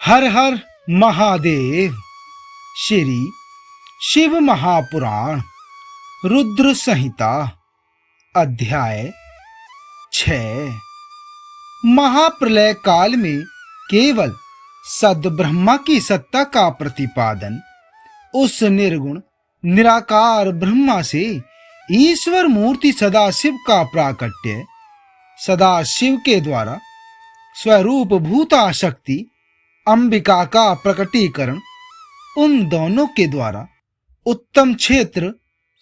हर हर महादेव। श्री शिव महापुराण रुद्र संहिता अध्याय 6। महाप्रलय काल में केवल सद्ब्रह्मा की सत्ता का प्रतिपादन उस निर्गुण निराकार ब्रह्मा से ईश्वर मूर्ति सदाशिव का प्राकट्य सदाशिव के द्वारा स्वरूप भूता शक्ति अंबिका का प्रकटीकरण, उन दोनों के द्वारा उत्तम क्षेत्र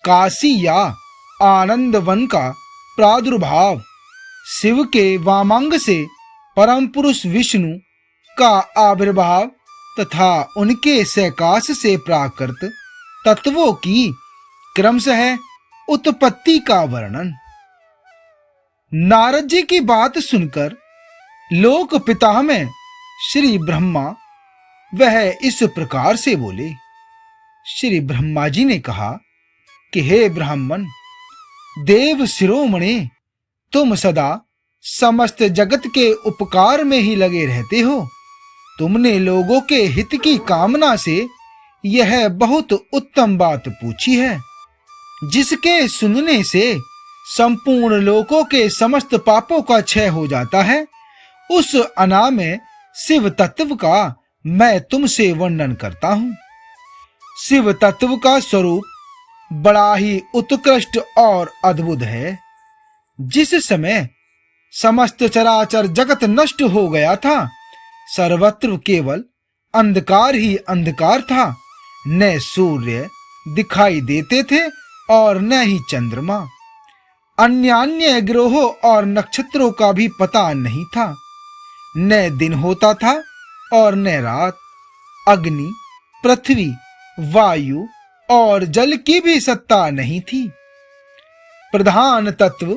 काशी या आनंद वन का प्रादुर्भाव, शिव के वामांग से परम पुरुष विष्णु का आविर्भाव तथा उनके सैकाश से प्राकृत तत्वों की क्रमशः उत्पत्ति का वर्णन। नारद जी की बात सुनकर लोक पितामह श्री ब्रह्मा वह इस प्रकार से बोले। श्री ब्रह्मा जी ने कहा कि हे ब्राह्मण, देव शिरोमणे, तुम सदा समस्त जगत के उपकार में ही लगे रहते हो। तुमने लोगों के हित की कामना से यह बहुत उत्तम बात पूछी है, जिसके सुनने से संपूर्ण लोकों के समस्त पापों का क्षय हो जाता है। उस अनामय शिव तत्व का मैं तुमसे वर्णन करता हूँ। शिव तत्व का स्वरूप बड़ा ही उत्कृष्ट और अद्भुत है। जिस समय समस्त चराचर जगत नष्ट हो गया था, सर्वत्र केवल अंधकार ही अंधकार था। न सूर्य दिखाई देते थे और न ही चंद्रमा। अन्य ग्रहों और नक्षत्रों का भी पता नहीं था। न दिन होता था और न रात। अग्नि, पृथ्वी, वायु और जल की भी सत्ता नहीं थी। प्रधान तत्व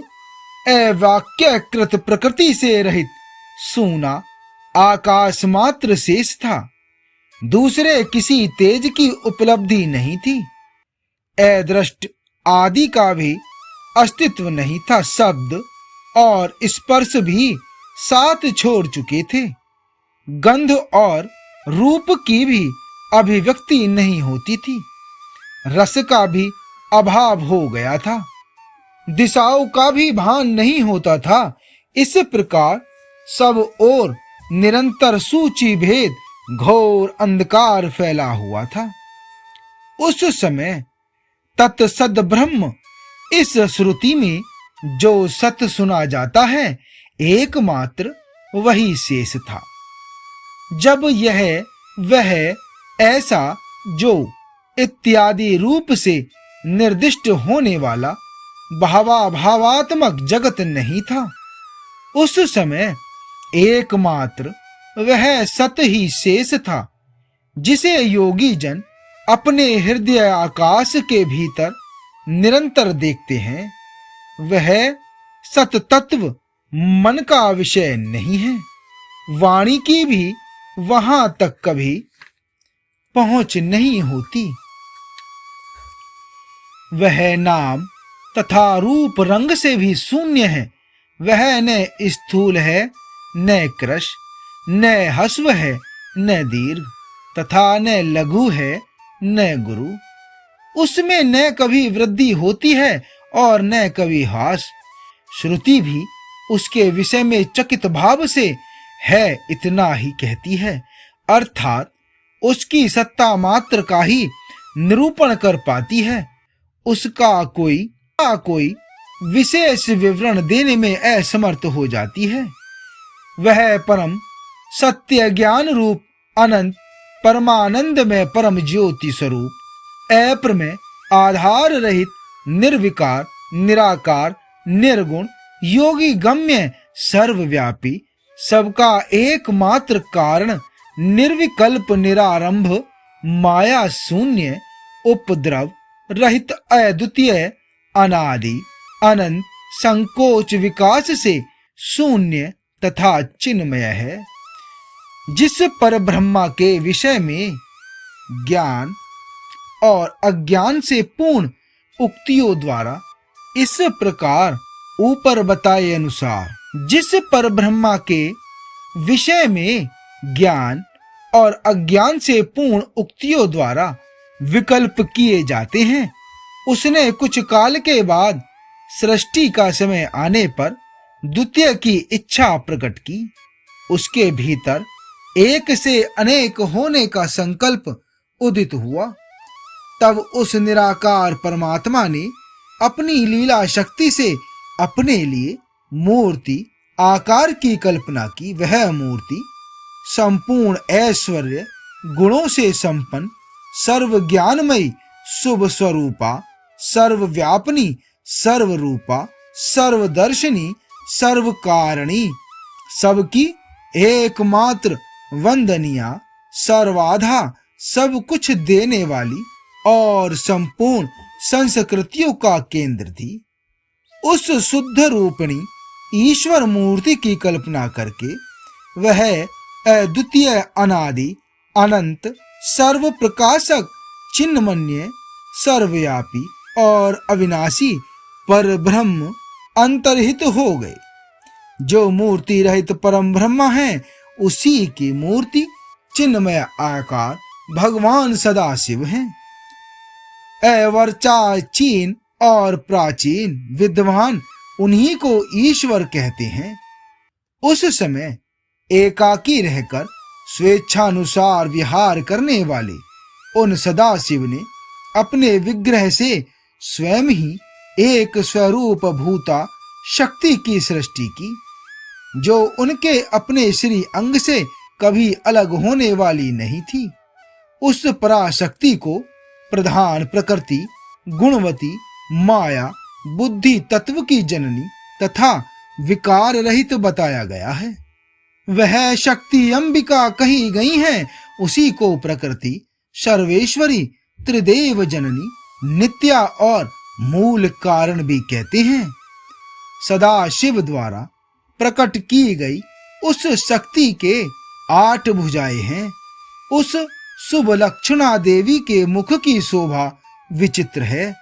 अवाक्यकृत प्रकृति से रहित सूना आकाश मात्र शेष था। दूसरे किसी तेज की उपलब्धि नहीं थी। अदृष्ट आदि का भी अस्तित्व नहीं था। शब्द और स्पर्श भी साथ छोड़ चुके थे। गंध और रूप की भी अभिव्यक्ति नहीं होती थी। रस का भी अभाव हो गया था। दिशाओं का भी भान नहीं होता था। इस प्रकार सब ओर निरंतर सूची भेद घोर अंधकार फैला हुआ था। उस समय तत्सद ब्रह्म, इस श्रुति में जो सत्य सुना जाता है, एकमात्र वही शेष था। जब यह वह ऐसा जो इत्यादि रूप से निर्दिष्ट होने वाला भावात्मक जगत नहीं था, उस समय एकमात्र वह सत ही शेष था, जिसे योगी जन अपने हृदय आकाश के भीतर निरंतर देखते हैं। वह सत तत्व मन का विषय नहीं है। वाणी की भी वहां तक कभी पहुंच नहीं होती। वह नाम तथा रूप रंग से भी शून्य है। वह न स्थूल है, न कृश, न हस्व है, न दीर्घ तथा न लघु है, न गुरु। उसमें न कभी वृद्धि होती है और न कभी ह्रास। श्रुति भी उसके विषय में चकित भाव से है इतना ही कहती है, अर्थात उसकी सत्ता मात्र का ही निरूपण कर पाती है। उसका कोई विशेष विवरण देने में असमर्थ हो जाती है। वह परम सत्य ज्ञान रूप अनंत परमानंद में परम ज्योति स्वरूप अप्रमेय आधार रहित निर्विकार निराकार निर्गुण योगी गम्य सर्वव्यापी सबका एकमात्र कारण निर्विकल्प निरारंभ माया शून्य उपद्रव रहित अद्वितीय अनादि अनंत संकोच विकास से शून्य तथा चिन्मय है। जिस पर ब्रह्मा के विषय में ज्ञान और अज्ञान से पूर्ण उक्तियों द्वारा इस प्रकार ऊपर बताए अनुसार, जिस पर ब्रह्मा के विषय में ज्ञान और अज्ञान से पूर्ण उक्तियों द्वारा विकल्प किए जाते हैं। उसने कुछ काल के बाद सृष्टि का समय आने पर द्वितीय की इच्छा प्रकट की। उसके भीतर एक से अनेक होने का संकल्प उदित हुआ। तब उस निराकार परमात्मा ने अपनी लीला शक्ति से अपने लिए मूर्ति आकार की कल्पना की। वह मूर्ति संपूर्ण ऐश्वर्य गुणों से संपन्न, सर्व ज्ञानमयी, शुभ स्वरूपा, सर्वव्यापिनी, सर्वरूपा, सर्वदर्शिनी, सर्वकारणी, सबकी एकमात्र वंदनिया, सर्वाधा सब कुछ देने वाली और संपूर्ण संस्कृतियों का केंद्र थी। उस शुद्ध रूपिणी ईश्वर मूर्ति की कल्पना करके वह अद्वितीय, अनादि, अनंत, सर्व प्रकाशक, चिन्मन्य, सर्वव्यापी और अविनाशी पर ब्रह्म अंतर्हित हो गए। जो मूर्ति रहित परम ब्रह्म है, उसी की मूर्ति चिन्मय आकार भगवान सदाशिव हैं। अवर्चाचीन और प्राचीन विद्वान उन्हीं को ईश्वर कहते हैं। उस समय एकाकी रहकर स्वेच्छानुसार विहार करने वाले उन सदाशिव ने अपने विग्रह से स्वयं ही एक स्वरूप भूता शक्ति की सृष्टि की, जो उनके अपने श्री अंग से कभी अलग होने वाली नहीं थी। उस पराशक्ति को प्रधान प्रकृति, गुणवती, माया, बुद्धि तत्व की जननी तथा विकार रहित बताया गया है। वह शक्ति अंबिका कही गई है। उसी को प्रकृति, सर्वेश्वरी, त्रिदेव जननी, नित्या और मूल कारण भी कहते हैं। सदा शिव द्वारा प्रकट की गई उस शक्ति के 8 भुजाएं हैं। उस शुभ लक्षणा देवी के मुख की शोभा विचित्र है।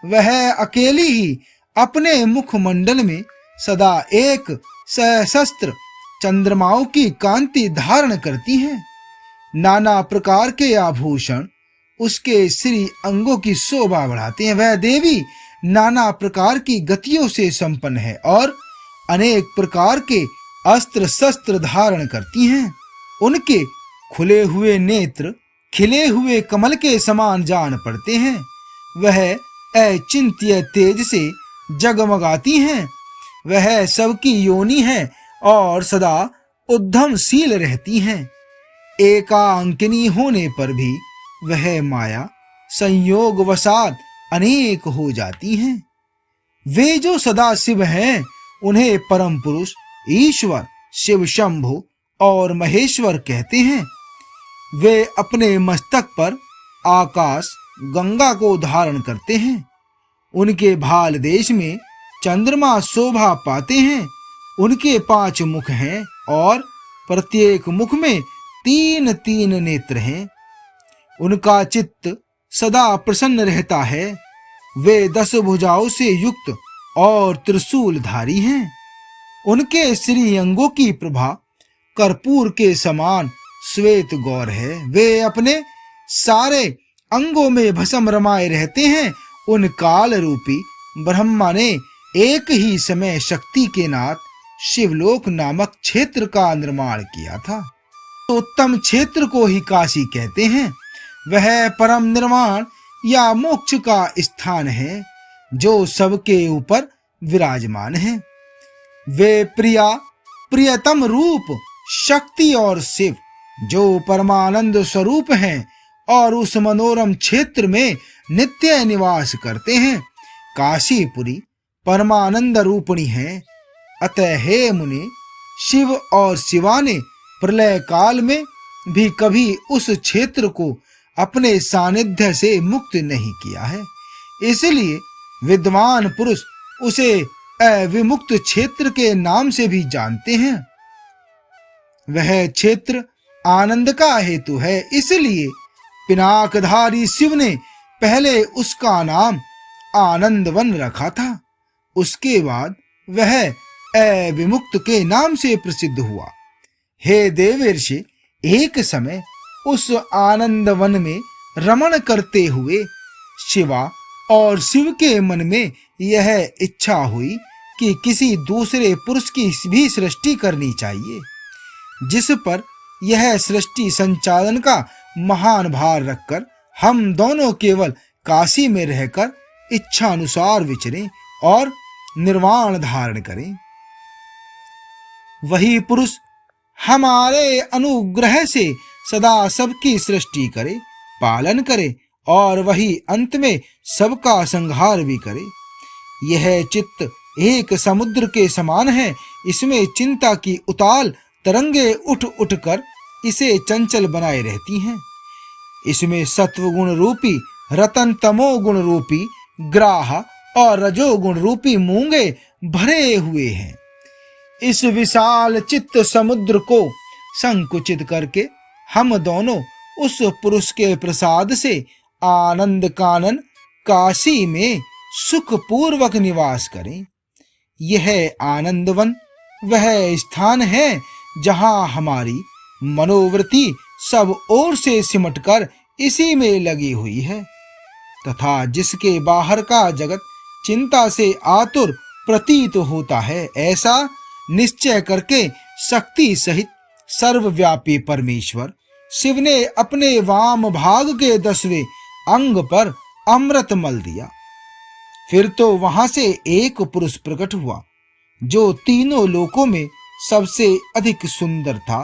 वह अकेली ही अपने मुखमंडल में सदा एक सहस्त्र चंद्रमाओं की कांति धारण करती है। नाना प्रकार के आभूषण उसके श्री अंगों की शोभा बढ़ाते हैं। वह देवी नाना प्रकार की गतियों से संपन्न है और अनेक प्रकार के अस्त्र शस्त्र धारण करती हैं। उनके खुले हुए नेत्र खिले हुए कमल के समान जान पड़ते हैं। वह अचिंत्य तेज से जगमगाती हैं। वह सबकी योनि है और सदा उद्यमशील रहती हैं। एकांकिनी होने पर भी वह माया संयोग वसात अनेक हो जाती हैं। वे जो सदा शिव हैं, उन्हें परम पुरुष, ईश्वर, शिव शंभु और महेश्वर कहते हैं। वे अपने मस्तक पर आकाश गंगा को धारण करते हैं। उनके भाल देश में चंद्रमा शोभा पाते हैं। उनके 5 मुख हैं और प्रत्येक मुख में 3-3 नेत्र हैं। उनका चित्त सदा प्रसन्न रहता है। वे 10 भुजाओं से युक्त और त्रिशूलधारी हैं। उनके श्री अंगों की प्रभा कर्पूर के समान श्वेत गौर है। वे अपने सारे अंगों में भस्म रमाए रहते हैं। उन काल रूपी ब्रह्मा ने एक ही समय शक्ति के नाथ शिवलोक नामक क्षेत्र का निर्माण किया था। तो उत्तम क्षेत्र को ही काशी कहते हैं। वह परम निर्वाण या मोक्ष का स्थान है, जो सबके ऊपर विराजमान है। वे प्रिया, प्रियतम रूप, शक्ति और शिव, जो परमानंद स्वरूप हैं और उस मनोरम क्षेत्र में नित्य निवास करते हैं। काशीपुरी परमानंद रूपिणी है। अतः हे मुनि, शिव और शिवा ने प्रलय काल में भी कभी उस क्षेत्र को अपने सानिध्य से मुक्त नहीं किया है। इसलिए विद्वान पुरुष उसे अविमुक्त क्षेत्र के नाम से भी जानते हैं। वह क्षेत्र आनंद का हेतु है। इसलिए पिनाकधारी शिव ने पहले उसका नाम आनंदवन रखा था। उसके बाद वह अविमुक्त के नाम से प्रसिद्ध हुआ। हे देवर्षि, एक समय उस आनंद वन में रमण करते हुए शिवा और शिव के मन में यह इच्छा हुई कि किसी दूसरे पुरुष की भी सृष्टि करनी चाहिए, जिस पर यह सृष्टि संचालन का महान भार रखकर हम दोनों केवल काशी में रहकर इच्छा अनुसार विचरें और निर्वाण धारण करें। वही पुरुष हमारे अनुग्रह से सदा सबकी सृष्टि करे, पालन करे और वही अंत में सबका संहार भी करे। यह चित्त एक समुद्र के समान है, इसमें चिंता की उताल तरंगे उठ उठ कर इसे चंचल बनाए रहती हैं। इसमें सत्व गुण रूपी रतन, तमो गुण रूपी ग्राह और रजोगुण रूपी मूंगे भरे हुए हैं। इस विशाल चित्त समुद्र को संकुचित करके हम दोनों उस पुरुष के प्रसाद से आनंद कानन काशी में सुखपूर्वक निवास करें। यह आनंदवन वह स्थान है जहां हमारी मनोवृत्ति सब ओर से सिमटकर इसी में लगी हुई है तथा जिसके बाहर का जगत चिंता से आतुर प्रतीत होता है, ऐसा निश्चय करके शक्ति सहित सर्वव्यापी परमेश्वर शिव ने अपने वाम भाग के 10वें अंग पर अमृत मल दिया। फिर तो वहां से एक पुरुष प्रकट हुआ जो तीनों लोकों में सबसे अधिक सुंदर था।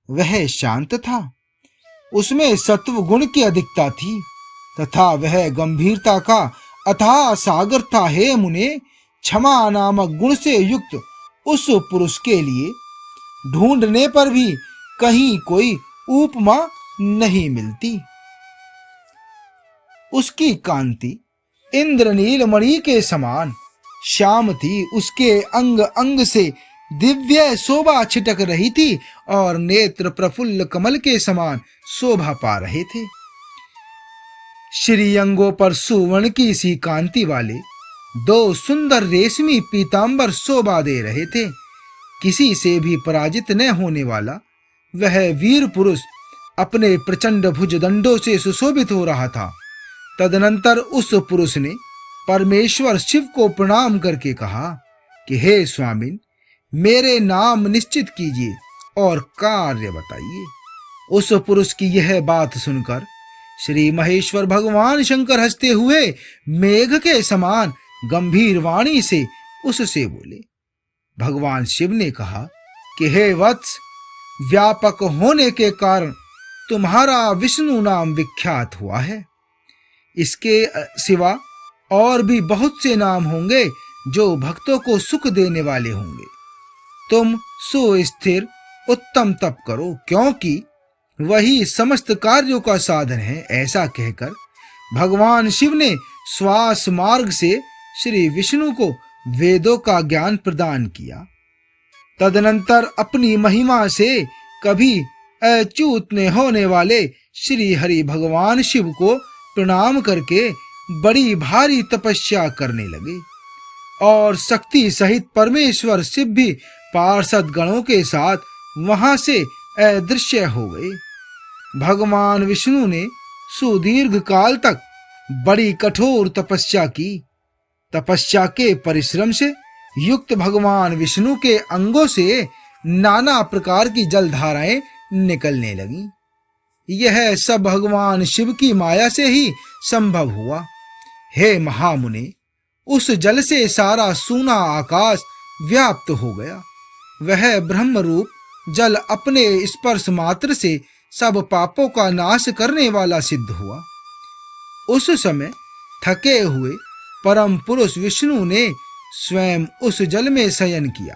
वह शांत था, उसमें सत्व गुण की अधिकता थी तथा वह गंभीरता का अथाह सागर था। हे मुने, क्षमा नामक गुण से युक्त उस पुरुष के लिए ढूंढने पर भी कहीं कोई उपमा नहीं मिलती। उसकी कांति इंद्रनील मणि के समान श्याम थी, उसके अंग अंग से दिव्य शोभा छिटक रही थी और नेत्र प्रफुल्ल कमल के समान शोभा पा रहे थे। श्री अंगों पर सुवर्ण की सी कांति वाले 2 सुंदर रेशमी पीतांबर शोभा दे रहे थे। किसी से भी पराजित न होने वाला वह वीर पुरुष अपने प्रचंड भुजदंडों से सुशोभित हो रहा था। तदनंतर उस पुरुष ने परमेश्वर शिव को प्रणाम करके कहा कि हे स्वामिन, मेरे नाम निश्चित कीजिए और कार्य बताइए। उस पुरुष की यह बात सुनकर श्री महेश्वर भगवान शंकर हंसते हुए मेघ के समान गंभीर वाणी से उससे बोले। भगवान शिव ने कहा कि हे वत्स, व्यापक होने के कारण तुम्हारा विष्णु नाम विख्यात हुआ है। इसके सिवा और भी बहुत से नाम होंगे जो भक्तों को सुख देने वाले होंगे। तुम सुस्थिर उत्तम तप करो, क्योंकि वही समस्त कार्यों का साधन है। ऐसा कहकर भगवान शिव ने श्वास मार्ग से श्री विष्णु को वेदों का ज्ञान प्रदान किया। तदनंतर अपनी महिमा से कभी अच्युत न होने वाले श्री हरि भगवान शिव को प्रणाम करके बड़ी भारी तपस्या करने लगे और शक्ति सहित परमेश्वर शिव भी पार्षद गणों के साथ वहां से अदृश्य हो गए। भगवान विष्णु ने सुदीर्घ काल तक बड़ी कठोर तपस्या की। तपस्या के परिश्रम से युक्त भगवान विष्णु के अंगों से नाना प्रकार की जलधाराएं निकलने लगीं। यह सब भगवान शिव की माया से ही संभव हुआ। हे महामुने, उस जल से सारा सूना आकाश व्याप्त हो गया। वह ब्रह्म रूप जल अपने स्पर्श मात्र से सब पापों का नाश करने वाला सिद्ध हुआ। उस समय थके हुए परम पुरुष विष्णु ने स्वयं उस जल में शयन किया।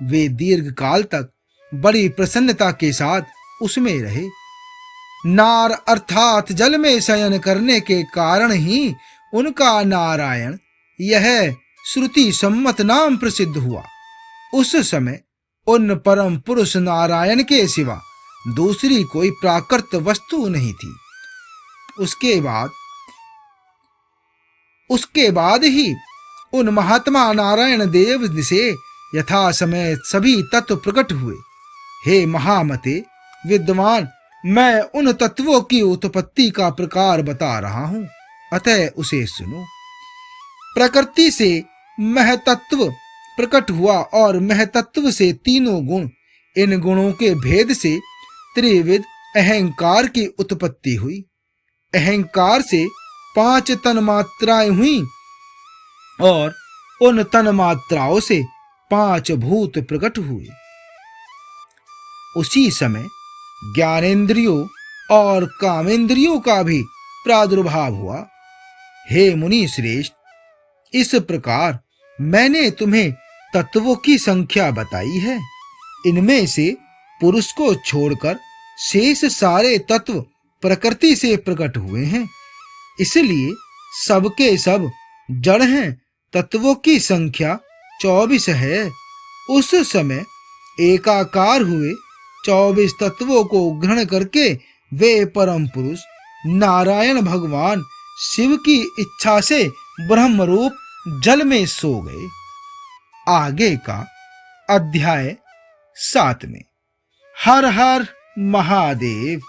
वे दीर्घ काल तक बड़ी प्रसन्नता के साथ उसमें रहे। नार अर्थात जल में शयन करने के कारण ही उनका नारायण यह श्रुति सम्मत नाम प्रसिद्ध हुआ। उस समय उन परम पुरुष नारायण के सिवा दूसरी कोई प्राकृत वस्तु नहीं थी। उसके बाद ही उन महात्मा नारायण देव से यथा समय सभी तत्व प्रकट हुए। हे महामते, विद्वान मैं उन तत्वों की उत्पत्ति का प्रकार बता रहा हूं, अतः उसे सुनो। प्रकृति से महतत्व प्रकट हुआ और महतत्व से तीनों गुण। इन गुणों के भेद से त्रिविध अहंकार की उत्पत्ति हुई। अहंकार से 5 तन्मात्राएं हुई और उन तन्मात्राओं से 5 भूत प्रकट हुए। उसी समय ज्ञानेंद्रियों और कामेंद्रियों का भी प्रादुर्भाव हुआ। हे मुनि श्रेष्ठ, इस प्रकार मैंने तुम्हें तत्वों की संख्या बताई है। इनमें से पुरुष को छोड़कर शेष सारे तत्व प्रकृति से प्रकट हुए हैं, इसलिए सबके सब जड़ हैं। तत्वों की संख्या 24 है। उस समय एकाकार हुए 24 तत्वों को ग्रहण करके वे परम पुरुष नारायण भगवान शिव की इच्छा से ब्रह्म रूप जल में सो गए। आगे का अध्याय 7 में। हर हर महादेव।